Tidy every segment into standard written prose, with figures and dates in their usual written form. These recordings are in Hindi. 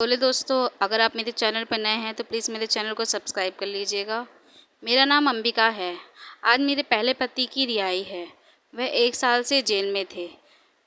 बोले दोस्तों, अगर आप मेरे चैनल पर नए हैं तो प्लीज़ मेरे चैनल को सब्सक्राइब कर लीजिएगा। मेरा नाम अंबिका है। आज मेरे पहले पति की रिहाई है। वह 1 साल से जेल में थे।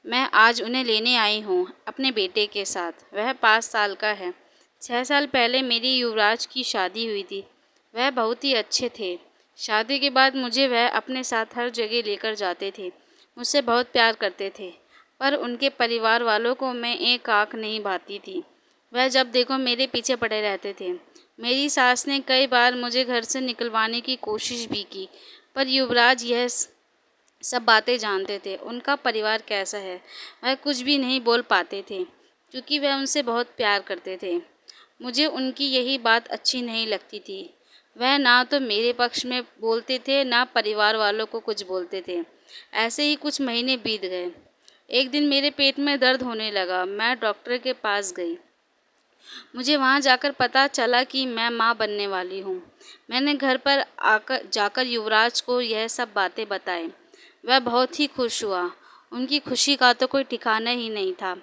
मैं आज उन्हें लेने आई हूँ अपने बेटे के साथ। वह 5 साल का है। 6 साल पहले मेरी युवराज की शादी हुई थी। वह बहुत ही अच्छे थे। शादी के बाद मुझे वह अपने साथ हर जगह लेकर जाते थे। मुझसे बहुत प्यार करते थे, पर उनके परिवार वालों को मैं एक आँख नहीं भाती थी। वह जब देखो मेरे पीछे पड़े रहते थे। मेरी सास ने कई बार मुझे घर से निकलवाने की कोशिश भी की, पर युवराज यह सब बातें जानते थे। उनका परिवार कैसा है, वह कुछ भी नहीं बोल पाते थे, क्योंकि वह उनसे बहुत प्यार करते थे। मुझे उनकी यही बात अच्छी नहीं लगती थी। वह ना तो मेरे पक्ष में बोलते थे, ना परिवार वालों को कुछ बोलते थे। ऐसे ही कुछ महीने बीत गए। एक दिन मेरे पेट में दर्द होने लगा। मैं डॉक्टर के पास गई। मुझे वहाँ जाकर पता चला कि मैं माँ बनने वाली हूँ। मैंने घर पर जाकर युवराज को यह सब बातें बताई। वह बहुत ही खुश हुआ। उनकी खुशी का तो कोई ठिकाना ही नहीं था।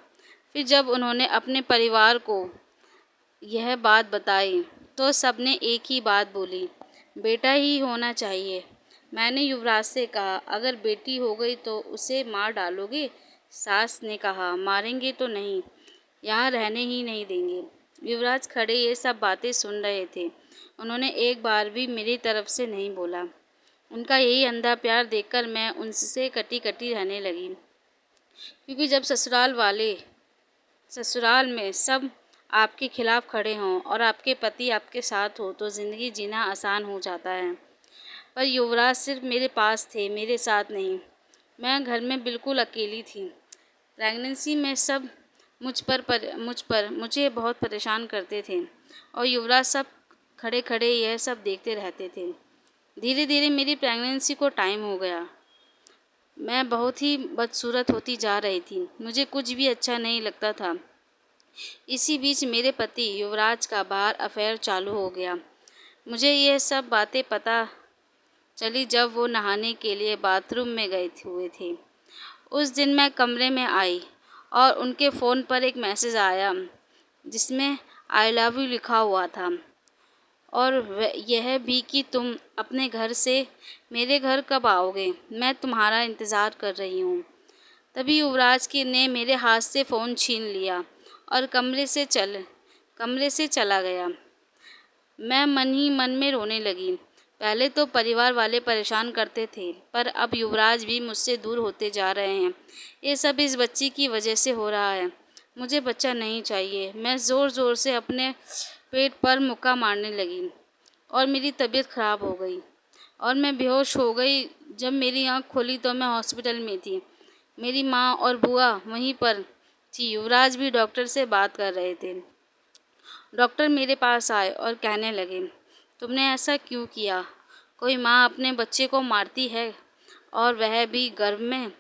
फिर जब उन्होंने अपने परिवार को यह बात बताई तो सबने एक ही बात बोली, बेटा ही होना चाहिए। मैंने युवराज से कहा, अगर बेटी हो गई तो उसे मार डालोगे? सास ने कहा, मारेंगे तो नहीं, यहाँ रहने ही नहीं देंगे। युवराज खड़े ये सब बातें सुन रहे थे। उन्होंने एक बार भी मेरी तरफ से नहीं बोला। उनका यही अंधा प्यार देखकर मैं उनसे कटी कटी रहने लगी, क्योंकि जब ससुराल में सब आपके खिलाफ खड़े हों और आपके पति आपके साथ हो तो ज़िंदगी जीना आसान हो जाता है। पर युवराज सिर्फ मेरे पास थे, मेरे साथ नहीं। मैं घर में बिल्कुल अकेली थी। प्रेगनेंसी में सब मुझे बहुत परेशान करते थे, और युवराज सब खड़े खड़े यह सब देखते रहते थे। धीरे धीरे मेरी प्रेगनेंसी को टाइम हो गया। मैं बहुत ही बदसूरत होती जा रही थी। मुझे कुछ भी अच्छा नहीं लगता था। इसी बीच मेरे पति युवराज का बाहर अफेयर चालू हो गया। मुझे यह सब बातें पता चली जब वो नहाने के लिए बाथरूम में गए हुए थे। उस दिन मैं कमरे में आई और उनके फ़ोन पर एक मैसेज आया जिसमें आई लव यू लिखा हुआ था, और यह भी कि तुम अपने घर से मेरे घर कब आओगे, मैं तुम्हारा इंतज़ार कर रही हूँ। तभी युवराज ने मेरे हाथ से फ़ोन छीन लिया और कमरे से चला गया। मैं मन ही मन में रोने लगी। पहले तो परिवार वाले परेशान करते थे, पर अब युवराज भी मुझसे दूर होते जा रहे हैं। ये सब इस बच्ची की वजह से हो रहा है। मुझे बच्चा नहीं चाहिए। मैं ज़ोर ज़ोर से अपने पेट पर मुक्का मारने लगी और मेरी तबीयत ख़राब हो गई और मैं बेहोश हो गई। जब मेरी आँख खोली तो मैं हॉस्पिटल में थी। मेरी माँ और बुआ वहीं पर थी। युवराज भी डॉक्टर से बात कर रहे थे। डॉक्टर मेरे पास आए और कहने लगे, तुमने ऐसा क्यों किया? कोई माँ अपने बच्चे को मारती है, और वह भी गर्भ में?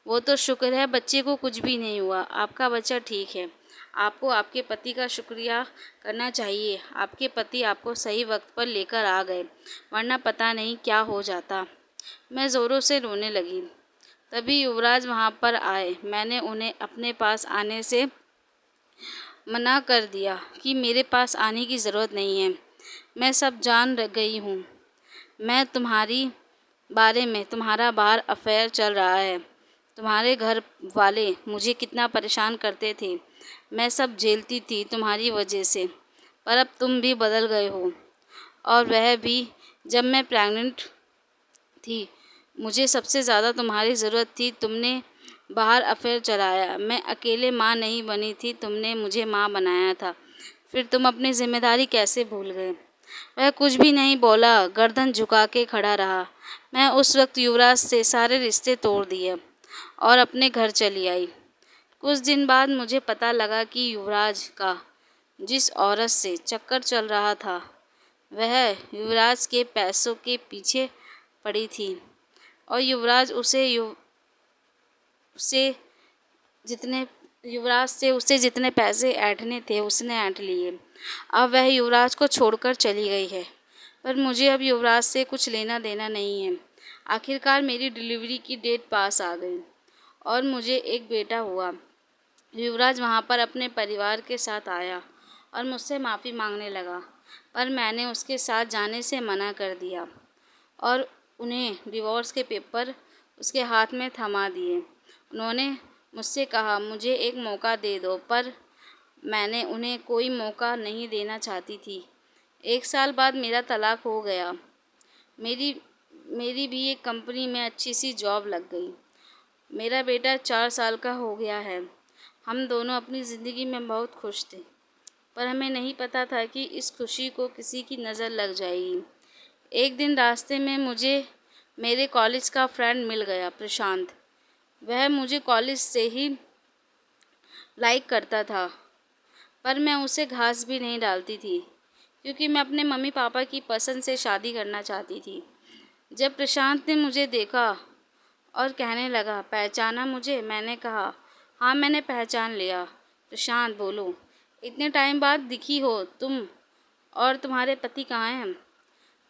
वो तो शुक्र है बच्चे को कुछ भी नहीं हुआ। आपका बच्चा ठीक है। आपको आपके पति का शुक्रिया करना चाहिए। आपके पति आपको सही वक्त पर लेकर आ गए, वरना पता नहीं क्या हो जाता। मैं ज़ोरों से रोने लगी। तभी युवराज वहाँ पर आए। मैंने उन्हें अपने पास आने से मना कर दिया कि मेरे पास आने की ज़रूरत नहीं है। मैं सब जान गई हूँ। मैं तुम्हारी बारे में, तुम्हारा बाहर अफेयर चल रहा है। तुम्हारे घर वाले मुझे कितना परेशान करते थे। मैं सब झेलती थी तुम्हारी वजह से, पर अब तुम भी बदल गए हो, और वह भी जब मैं प्रेग्नेंट थी। मुझे सबसे ज़्यादा तुम्हारी ज़रूरत थी। तुमने बाहर अफेयर चलाया। मैं अकेले माँ नहीं बनी थी, तुमने मुझे माँ बनाया था। फिर तुम अपनी जिम्मेदारी कैसे भूल गए? वह कुछ भी नहीं बोला, गर्दन झुका के खड़ा रहा। मैं उस वक्त युवराज से सारे रिश्ते तोड़ दिए और अपने घर चली आई। कुछ दिन बाद मुझे पता लगा कि युवराज का जिस औरत से चक्कर चल रहा था, वह युवराज के पैसों के पीछे पड़ी थी, और युवराज से उसे जितने पैसे ऐंठने थे उसने ऐंठ लिए। अब वह युवराज को छोड़कर चली गई है, पर मुझे अब युवराज से कुछ लेना देना नहीं है। आखिरकार मेरी डिलीवरी की डेट पास आ गई और मुझे एक बेटा हुआ। युवराज वहाँ पर अपने परिवार के साथ आया और मुझसे माफ़ी मांगने लगा, पर मैंने उसके साथ जाने से मना कर दिया और उन्हें डिवोर्स के पेपर उसके हाथ में थमा दिए। उन्होंने मुझसे कहा मुझे एक मौका दे दो, पर मैंने उन्हें कोई मौका नहीं देना चाहती थी। 1 साल बाद मेरा तलाक हो गया। मेरी मेरी भी एक कंपनी में अच्छी सी जॉब लग गई। मेरा बेटा 4 साल का हो गया है। हम दोनों अपनी ज़िंदगी में बहुत खुश थे, पर हमें नहीं पता था कि इस खुशी को किसी की नज़र लग जाएगी। एक दिन रास्ते में मुझे मेरे कॉलेज का फ्रेंड मिल गया, प्रशांत। वह मुझे कॉलेज से ही लाइक करता था, पर मैं उसे घास भी नहीं डालती थी, क्योंकि मैं अपने मम्मी पापा की पसंद से शादी करना चाहती थी। जब प्रशांत ने मुझे देखा और कहने लगा, पहचाना मुझे? मैंने कहा, हाँ मैंने पहचान लिया। प्रशांत, बोलो, इतने टाइम बाद दिखी हो तुम, और तुम्हारे पति कहाँ हैं?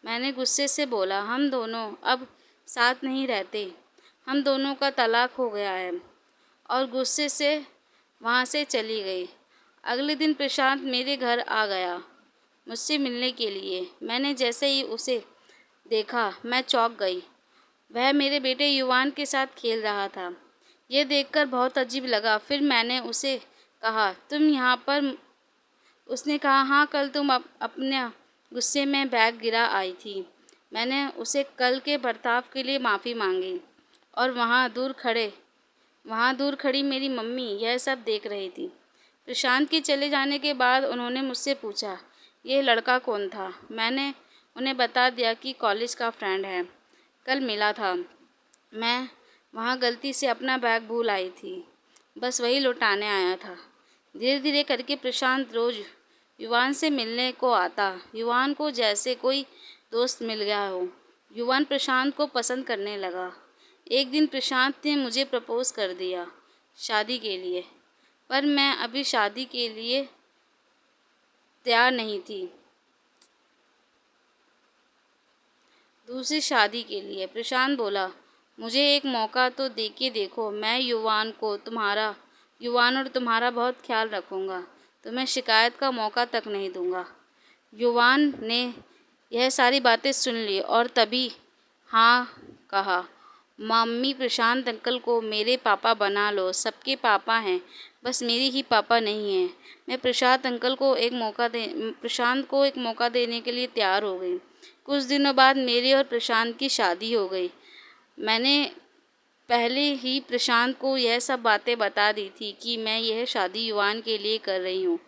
मैंने गुस्से से बोला, हम दोनों अब साथ नहीं रहते, हम दोनों का तलाक हो गया है, और गुस्से से वहाँ से चली गई। अगले दिन प्रशांत मेरे घर आ गया मुझसे मिलने के लिए। मैंने जैसे ही उसे देखा मैं चौंक गई। वह मेरे बेटे युवान के साथ खेल रहा था। यह देखकर बहुत अजीब लगा। फिर मैंने उसे कहा, तुम यहाँ पर? उसने कहा, हाँ, कल तुम अपने गुस्से में बैग गिरा आई थी। मैंने उसे कल के बर्ताव के लिए माफ़ी मांगी, और वहाँ दूर खड़ी मेरी मम्मी यह सब देख रही थी। प्रशांत के चले जाने के बाद उन्होंने मुझसे पूछा, ये लड़का कौन था? मैंने उन्हें बता दिया कि कॉलेज का फ्रेंड है, कल मिला था। मैं वहाँ गलती से अपना बैग भूल आई थी, बस वही लौटाने आया था। धीरे धीरे करके प्रशांत रोज़ युवान से मिलने को आता। युवान को जैसे कोई दोस्त मिल गया हो। युवान प्रशांत को पसंद करने लगा। एक दिन प्रशांत ने मुझे प्रपोज़ कर दिया शादी के लिए, पर मैं अभी शादी के लिए तैयार नहीं थी। दूसरी शादी के लिए प्रशांत बोला, मुझे एक मौका तो दे के देखो। मैं युवान और तुम्हारा बहुत ख्याल रखूँगा, तुम्हें शिकायत का मौका तक नहीं दूँगा। युवान ने यह सारी बातें सुन ली और तभी हाँ कहा। मम्मी, प्रशांत अंकल को मेरे पापा बना लो। सबके पापा हैं, बस मेरी ही पापा नहीं हैं। मैं प्रशांत को एक मौका देने के लिए तैयार हो गई। कुछ दिनों बाद मेरे और प्रशांत की शादी हो गई। मैंने पहले ही प्रशांत को यह सब बातें बता दी थी कि मैं यह शादी युवान के लिए कर रही हूँ।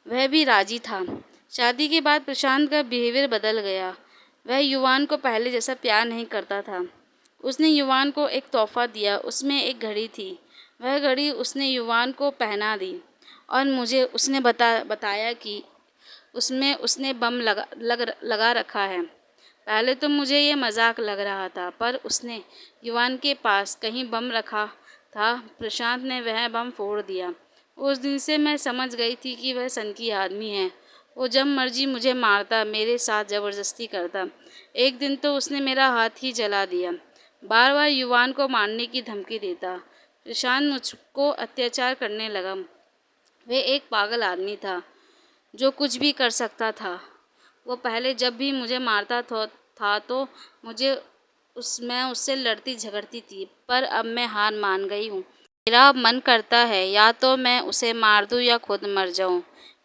वह भी राजी था। शादी के बाद प्रशांत का बिहेवियर बदल गया। वह युवान को पहले जैसा प्यार नहीं करता था। उसने युवान को एक तोहफ़ा दिया, उसमें एक घड़ी थी। वह घड़ी उसने युवान को पहना दी, और मुझे उसने बताया कि उसमें उसने बम लगा रखा है। पहले तो मुझे ये मजाक लग रहा था, पर उसने युवान के पास कहीं बम रखा था। प्रशांत ने वह बम फोड़ दिया। उस दिन से मैं समझ गई थी कि वह सनकी आदमी है। वो जब मर्जी मुझे मारता, मेरे साथ ज़बरदस्ती करता। एक दिन तो उसने मेरा हाथ ही जला दिया। बार बार युवान को मारने की धमकी देता। प्रशांत मुझको अत्याचार करने लगा। वह एक पागल आदमी था जो कुछ भी कर सकता था। वो पहले जब भी मुझे मारता था तो मैं उससे लड़ती झगड़ती थी, पर अब मैं हार मान गई हूँ। मेरा अब मन करता है या तो मैं उसे मार दूँ या खुद मर जाऊँ।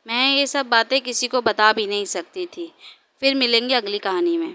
मैं ये सब बातें किसी को बता भी नहीं सकती थी। फिर मिलेंगे अगली कहानी में।